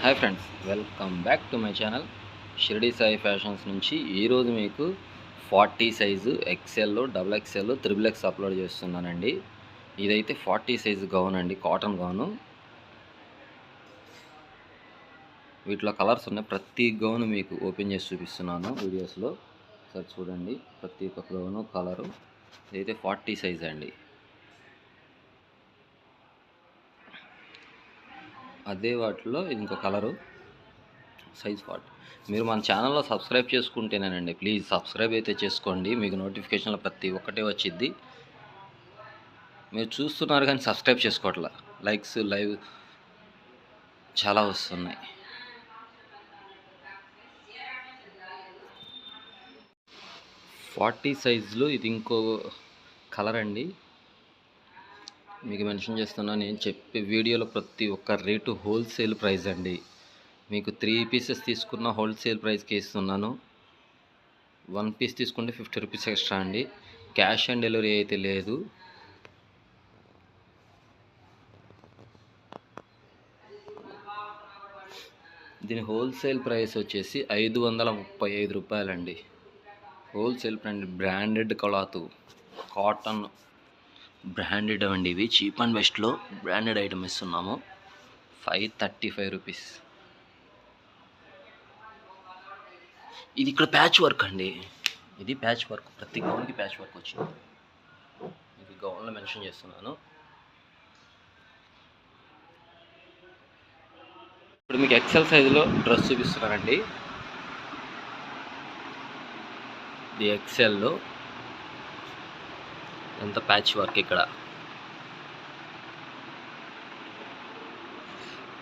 Hi friends, welcome back to my channel Shirdi Sai fashions నుంచి. ఈరోజు మీకు 40 size XL, double XL, triple X upload చేస్తున్నానండి. ఇదైతే 40 సైజు గౌన్ అండి, కాటన్ గౌను. వీటిలో కలర్స్ ఉన్నాయి. ప్రతి గౌను మీకు ఓపెన్ చేసి చూపిస్తున్నాను వీడియోస్లో. సార్ చూడండి, ప్రతి ఒక్క గౌను కలరు. ఇదైతే 40 సైజ్ అండి. అదే వాటిలో ఇది ఇంకో కలరు, సైజ్ 40. మీరు మన ఛానల్లో సబ్స్క్రైబ్ చేసుకుంటేనేనండి, ప్లీజ్ సబ్స్క్రైబ్ అయితే చేసుకోండి. మీకు నోటిఫికేషన్లో ప్రతి ఒక్కటే వచ్చిద్ది. మీరు చూస్తున్నారు కానీ సబ్స్క్రైబ్ చేసుకోవట్లా. లైక్స్ లైవ్ చాలా వస్తున్నాయి. ఫార్టీ సైజులో ఇది ఇంకో కలర్ అండి. మీకు మెన్షన్ చేస్తున్నా, నేను చెప్పే వీడియోలో ప్రతి ఒక్క రేటు హోల్సేల్ ప్రైస్ అండి. మీకు 3 పీసెస్ తీసుకున్న హోల్సేల్ ప్రైస్కి ఇస్తున్నాను. 1 పీస్ తీసుకుంటే 50 రూపీస్ ఎక్స్ట్రా అండి. క్యాష్ ఆన్ డెలివరీ అయితే లేదు. దీని హోల్సేల్ ప్రైస్ వచ్చేసి 535 రూపాయలండి. Wholesale branded cloth, cotton branded అండి. ఇవి చీప్ అండ్ బెస్ట్లో బ్రాండెడ్ ఐటమ్ ఇస్తున్నాము. 535 రూపీస్. ఇది ఇక్కడ ప్యాచ్ వర్క్ అండి. ఇది ప్యాచ్ వర్క్, ప్రతి గౌన్కి ప్యాచ్ వర్క్ వచ్చింది. ఇది గౌన్లో మెన్షన్ చేస్తున్నాను. ఇప్పుడు మీకు ఎక్సెల్ సైజులో డ్రెస్ చూపిస్తున్నానండి. ఇది ఎక్సెల్లో ఎంత ప్యాచ్ వర్క్ ఇక్కడ.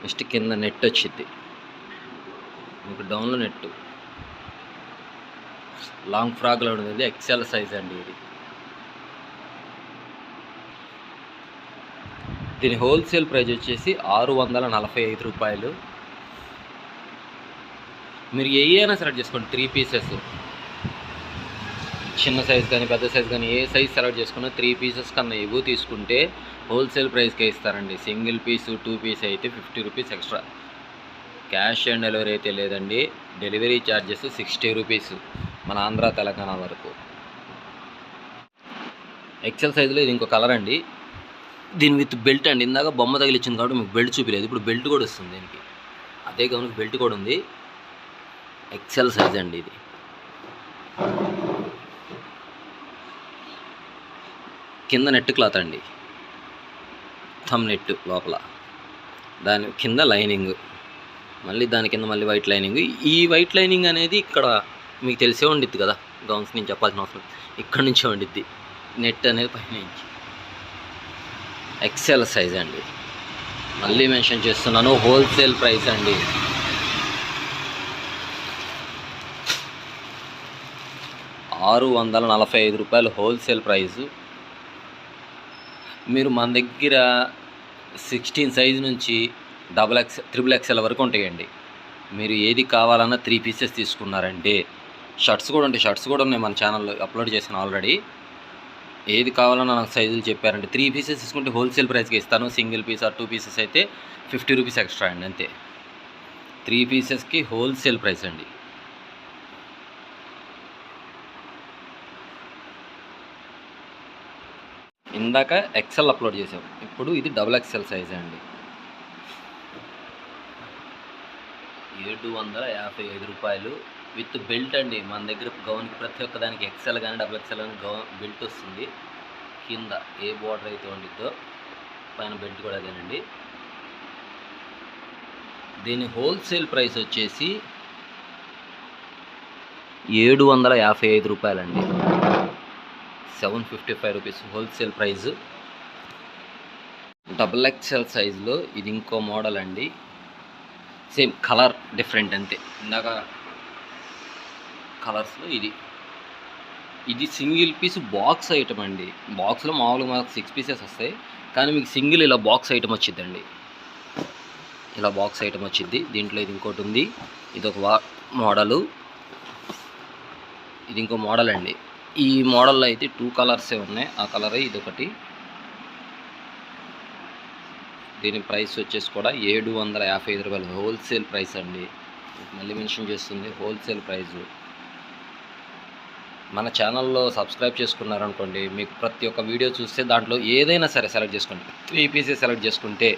నెక్స్ట్ కింద నెట్ వచ్చింది మీకు, డౌన్లో నెట్. లాంగ్ ఫ్రాక్లో ఉండేది ఎక్సెల్ సైజ్ అండి ఇది. దీని హోల్సేల్ ప్రైస్ వచ్చేసి 645 రూపాయలు. మీరు ఏ అయినా సెలెక్ట్ చేసుకోండి. 3 పీసెస్, చిన్న సైజ్ కానీ పెద్ద సైజ్ కానీ ఏ సైజ్ సెలెక్ట్ చేసుకున్నా 3 పీసెస్ కన్నా ఎక్కువ తీసుకుంటే హోల్సేల్ ప్రైస్కే ఇస్తారండి. సింగిల్ పీసు 2 పీస్ అయితే 50 rupees extra. Cash on delivery అయితే లేదండి. డెలివరీ ఛార్జెస్ 60 రూపీస్ మన ఆంధ్ర తెలంగాణ వరకు. ఎక్సెల్ సైజులో ఇది ఇంకో కలర్ అండి. దీని విత్ బెల్ట్ అండి. ఇందాక బొమ్మ తగిలిచ్చింది కాబట్టి మీకు బెల్ట్ చూపించలేదు, ఇప్పుడు బెల్ట్ కూడా వస్తుంది దీనికి. అదే గౌన్కి బెల్ట్ కూడా ఉంది. ఎక్సెల్ సైజ్ అండి ఇది. కింద నెట్ క్లాత్ అండి, థమ్ నెట్ లోపల, దాని కింద లైనింగ్, మళ్ళీ దాని కింద మళ్ళీ వైట్ లైనింగ్. ఈ వైట్ లైనింగ్ అనేది ఇక్కడ మీకు తెలిసే ఉండిద్ది కదా, గౌన్స్ నేను చెప్పాల్సిన అవసరం. ఇక్కడ నుంచే ఉండిద్ది నెట్ అనేది పైనుంచి. ఎక్సెల్ సైజ్ అండి, మళ్ళీ మెన్షన్ చేస్తున్నాను, హోల్సేల్ ప్రైస్ అండి. ₹645 హోల్సేల్ ప్రైజు. మీరు మన దగ్గర 16 సైజు నుంచి త్రిబుల్ ఎక్స్ఎల్ వరకు ఉంటాయండి. మీరు ఏది కావాలన్నా 3 పీసెస్ తీసుకున్నారంటే, షర్ట్స్ కూడా ఉంటాయి. షర్ట్స్ కూడా ఉన్నాయి, మన ఛానల్లో అప్లోడ్ చేశాను ఆల్రెడీ. ఏది కావాలన్నా నాకు సైజులు చెప్పారంటే 3 పీసెస్ తీసుకుంటే హోల్సేల్ ప్రైస్కి ఇస్తాను. సింగిల్ పీస్ ఆర్ 2 పీసెస్ అయితే 50 రూపీస్ ఎక్స్ట్రా అండి, అంతే. 3 పీసెస్కి హోల్సేల్ ప్రైస్ అండి. ఇందాక ఎక్సెల్ అప్లోడ్ చేసాం, ఇప్పుడు ఇది డబుల్ ఎక్సెల్ సైజ్ అండి. 755 రూపాయలు విత్ బెల్ట్ అండి. మన దగ్గర గౌన్కి ప్రతి ఒక్క దానికి ఎక్సెల్ కానీ డబుల్ ఎక్సెల్ కానీ బెల్ట్ వస్తుంది. కింద ఏ బార్డర్ అయితే ఉండిద్దో పైన బెల్ట్ కూడా అదేనండి. దీని హోల్సేల్ ప్రైస్ వచ్చేసి 755 రూపాయలండి. 755 rupees wholesale price. Double XL సైజులో ఇది ఇంకో మోడల్ అండి. సేమ్ కలర్ డిఫరెంట్ అంతే. ఇందాక కలర్స్లో ఇది సింగిల్ పీస్ బాక్స్ ఐటమ్ అండి. బాక్స్లో మామూలుగా మాకు 6 పీసెస్ వస్తాయి, కానీ మీకు సింగిల్ ఇలా బాక్స్ ఐటమ్ వచ్చిద్దండి. ఇలా బాక్స్ ఐటమ్ వచ్చిద్ది. దీంట్లో ఇది ఇంకోటి ఉంది, ఇది ఒక మోడలు, ఇది ఇంకో మోడల్ అండి. ఈ మోడల్లో అయితే 2 కలర్సే ఉన్నాయి. ఆ కలరే ఇదొకటి. దీని ప్రైస్ వచ్చేసి కూడా 755 రూపాయలు హోల్సేల్ ప్రైస్ అండి. మళ్ళీ మెన్షన్ చేస్తుంది హోల్సేల్ ప్రైజు. మన ఛానల్లో సబ్స్క్రైబ్ చేసుకున్నారనుకోండి, మీకు ప్రతి ఒక్క వీడియో చూస్తే దాంట్లో ఏదైనా సరే సెలెక్ట్ చేసుకోండి. 3 పీసెస్ సెలెక్ట్ చేసుకుంటే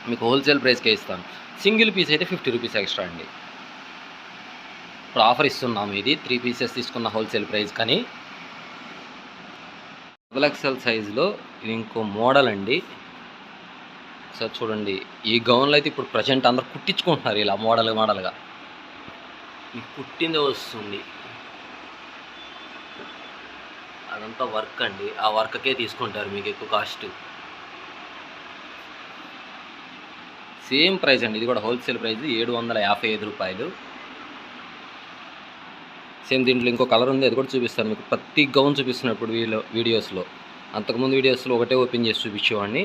మీకు హోల్సేల్ ప్రైస్కే ఇస్తాను. సింగిల్ పీస్ అయితే 50 రూపీస్ ఎక్స్ట్రా అండి. ఇప్పుడు ఆఫర్ ఇస్తున్నాము. ఇది 3 పీసెస్ తీసుకున్న హోల్సేల్ ప్రైస్. కానీ XXL సైజులో ఇది ఇంకో మోడల్ అండి. సార్ చూడండి, ఈ గౌన్లో అయితే ఇప్పుడు ప్రజెంట్ అందరు కుట్టించుకుంటున్నారు ఇలా మోడల్గా. మీకు కుట్టిందే వస్తుంది, అదంతా వర్క్ అండి. ఆ వర్క్కే తీసుకుంటారు మీకు ఎక్కువ కాస్ట్. సేమ్ ప్రైస్ అండి, ఇది కూడా హోల్సేల్ ప్రైస్ 755 రూపాయలు. సేమ్ దీంట్లో ఇంకో కలర్ ఉంది, అది కూడా చూపిస్తాను మీకు. ప్రతి గౌన్ చూపిస్తున్నప్పుడు వీడియోస్లో, అంతకుముందు వీడియోస్లో ఒకటే ఓపెన్ చేసి చూపించేవాడిని.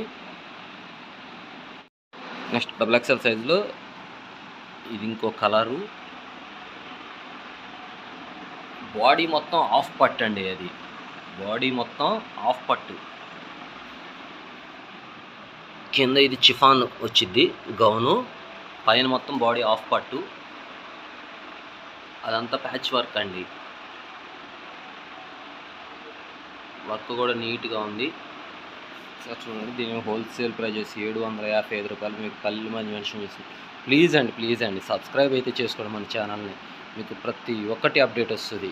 నెక్స్ట్ XXL సైజులో ఇది ఇంకో కలరు. బాడీ మొత్తం హాఫ్ పట్టు అండి. అది బాడీ మొత్తం హాఫ్ పట్టు, కింద ఇది చిఫాన్ వచ్చింది గౌను, పైన మొత్తం బాడీ హాఫ్ పట్టు, అదంతా ప్యాచ్ వర్క్ అండి. వర్క్ కూడా నీట్గా ఉంది. సార్ చూడండి, దీని హోల్సేల్ ప్రైజెస్ 755 రూపాయలు. మీకు పల్లె మంది మెన్షన్ చేస్తుంది. ప్లీజ్ అండి సబ్స్క్రైబ్ అయితే చేసుకోండి మన ఛానల్ని. మీకు ప్రతి ఒక్కటి అప్డేట్ వస్తుంది.